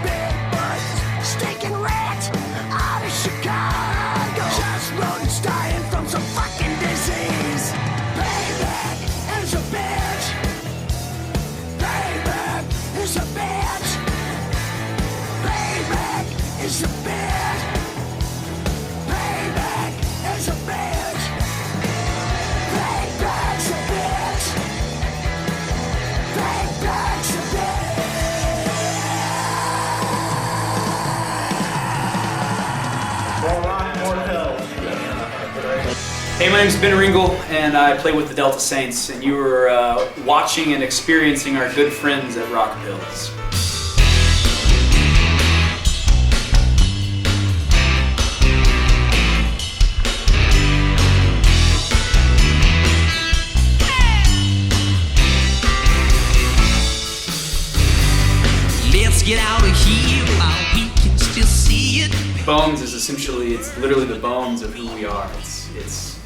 big butts, stinking rat out of Chicago. Just rodents dying from some fucking disease. Payback is a bitch. Payback is a bitch. Payback is a bitch. Payback is a bitch. Payback's a bitch. Payback's a bitch. Hey, my name's Ben Ringel, and I play with the Delta Saints, and you were watching and experiencing our good friends at Rockpills. Let's get out of here while we can still see it. Bones is essentially, it's literally the bones of who we are. It's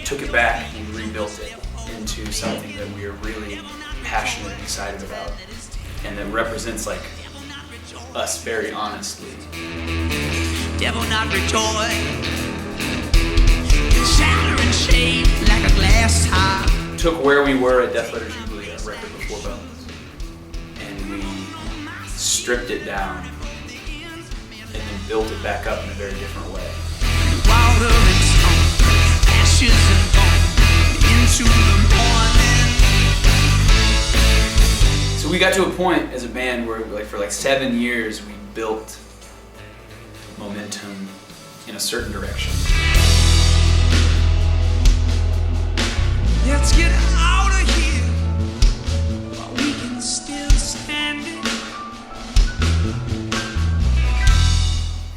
took it back and rebuilt it into something that we are really passionate and excited about, and that represents like us very honestly. Devil not rejoice, shatter and shape like a glass top. Took where we were at Death Letter Jubilee, our record before Bones, and we stripped it down and then built it back up in a very different way. Water and stone, ashes and bone, into the morning. So we got to a point as a band where for 7 years we built momentum in a certain direction. Let's get out of here while we can still stand it.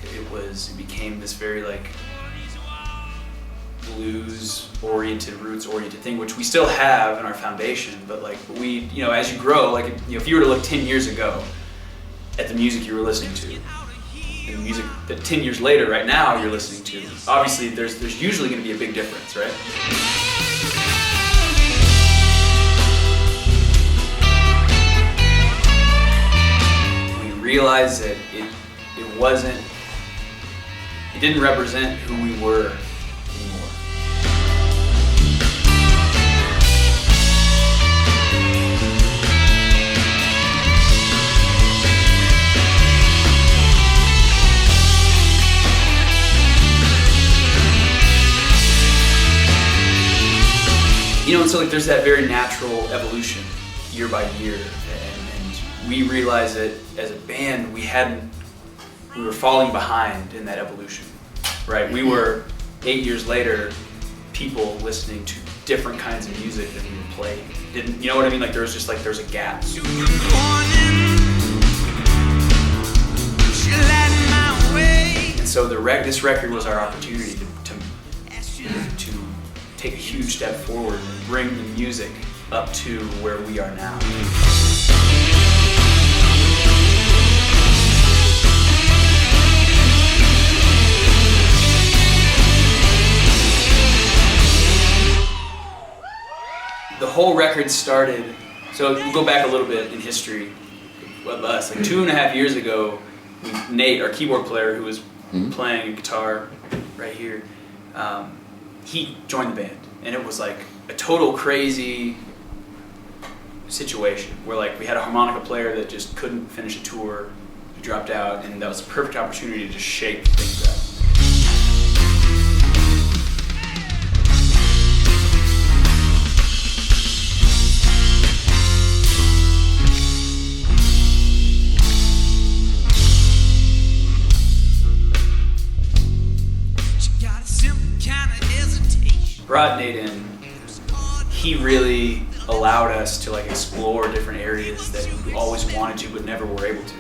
It became this very blues-oriented, roots-oriented thing, which we still have in our foundation, but we, as you grow, if you were to look 10 years ago at the music you were listening to, and the music that 10 years later, right now, you're listening to, obviously there's usually going to be a big difference, right? We realized that it didn't represent who we were anymore. And so there's that very natural evolution year by year, and we realized that as a band we were falling behind in that evolution, right? We were 8 years later, people listening to different kinds of music than we were playing. You know what I mean? There was just there's a gap. And so this record was our opportunity to take a huge step forward and bring the music up to where we are now. The whole record started, so we'll go back a little bit in history of us. 2.5 years ago, Nate, our keyboard player who was playing a guitar right here, he joined the band. And it was a total crazy situation where we had a harmonica player that just couldn't finish a tour, he dropped out, and that was a perfect opportunity to just shake things up. Brought Nate in, he really allowed us to explore different areas that we always wanted to but never were able to.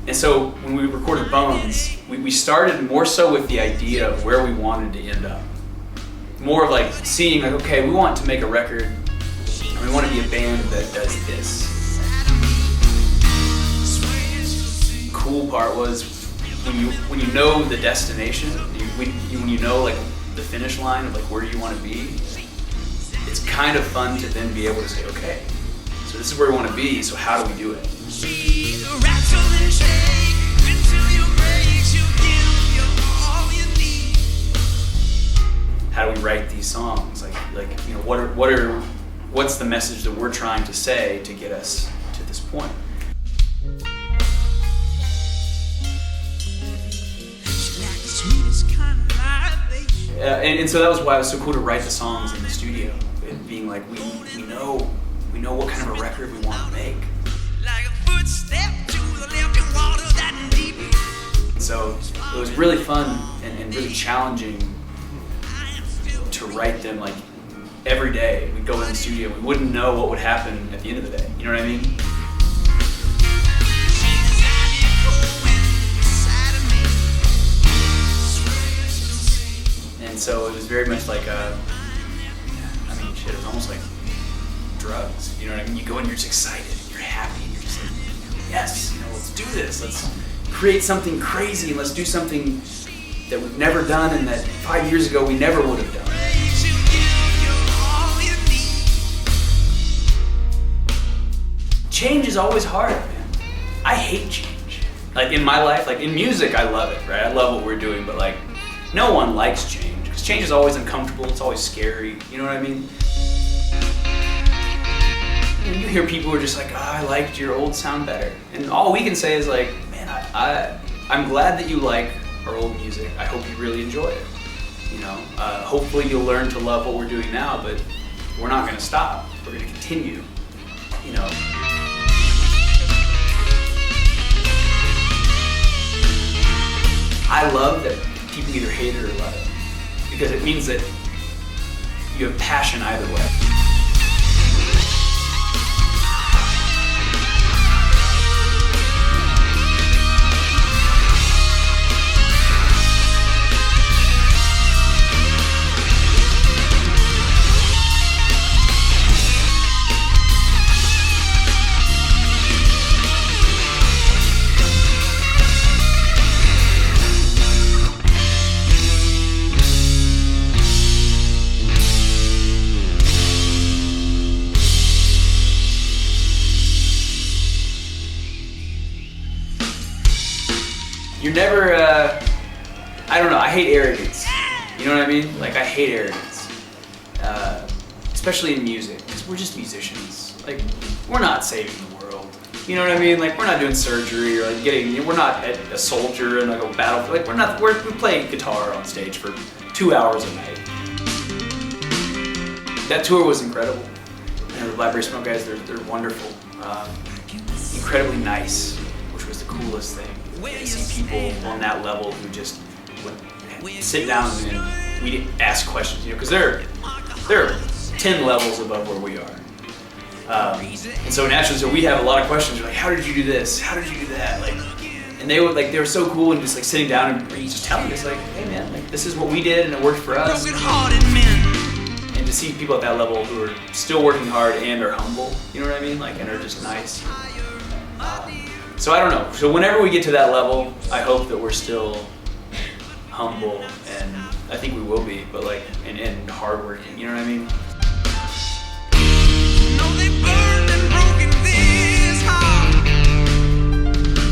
And so when we recorded Bones, we started more so with the idea of where we wanted to end up. More of seeing okay, we want to make a record and we want to be a band that does this. The cool part was when you know the destination, when you know the finish line of where you want to be, it's kind of fun to then be able to say, okay, so So this is where we want to be, so how do we do it? How do we write these songs? What's the message that we're trying to say to get us to this point? And so that was why it was so cool to write the songs in the studio. It being like, we know what kind of a record we want to make. Like a footstep to the left and water that deep. So it was really fun and really challenging to write them like every day. We'd go in the studio, we wouldn't know what would happen at the end of the day. You know what I mean? And so it was very much like it was almost like drugs. You know what I mean? You go and you're just excited, you're happy, and you're just like, yes, let's do this. Let's create something crazy, and let's do something that we've never done and that 5 years ago we never would have done. Change is always hard, man. I hate change. Like in my life, like in music, I love it, right? I love what we're doing, but like no one likes change because change is always uncomfortable. It's always scary. You know what I mean? And you hear people who are just like, I liked your old sound better. And all we can say is like, man, I'm glad that you like our old music. I hope you really enjoy it. Hopefully you'll learn to love what we're doing now, but we're not gonna stop. We're gonna continue, I love that people either hate it or love it, because it means that you have passion either way. You're never, I don't know, I hate arrogance. You know what I mean? Like, I hate arrogance. Especially in music, because we're just musicians. Like, we're not saving the world. You know what I mean? Like, we're not doing surgery or like we're not a soldier in like a battlefield. Like, we play guitar on stage for 2 hours a night. That tour was incredible. And the Blackberry Smoke guys, they're wonderful. Incredibly nice, which was the coolest thing. To see people on that level who just would sit down and we'd ask questions, because they're 10 levels above where we are. And so naturally, so we have a lot of questions. We're like, how did you do this? How did you do that? And they were so cool and just like sitting down and just telling us like, hey man, like this is what we did and it worked for us. And to see people at that level who are still working hard and are humble, you know what I mean? Like, and are just nice. So I don't know. So whenever we get to that level, I hope that we're still humble, and I think we will be, but like, and hardworking. You know what I mean? No, they burned and broken this heart.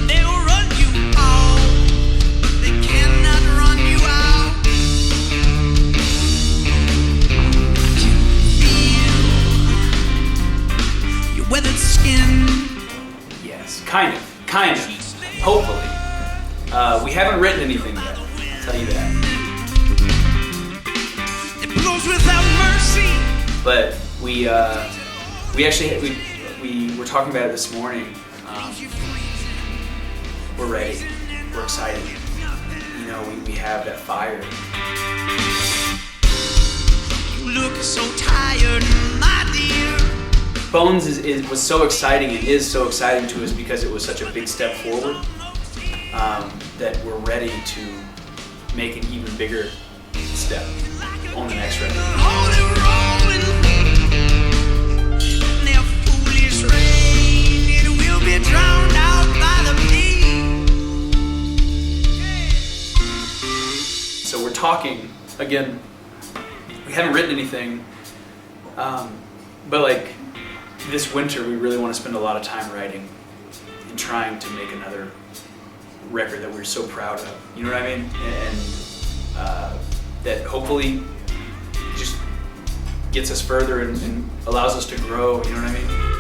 They'll run you out, but they cannot run you out. I can feel your weathered skin. Yes, kind of. Hopefully. We haven't written anything yet, I'll tell you that. It blows without mercy. But we were talking about it this morning. We're ready. We're excited. We have that fire. You look so tired, my dear. Bones was so exciting and is so exciting to us because it was such a big step forward that we're ready to make an even bigger step on the next record. So we're talking, again, we haven't written anything, but like, this winter we really want to spend a lot of time writing and trying to make another record that we're so proud of. You know what I mean? And that hopefully just gets us further and allows us to grow. You know what I mean?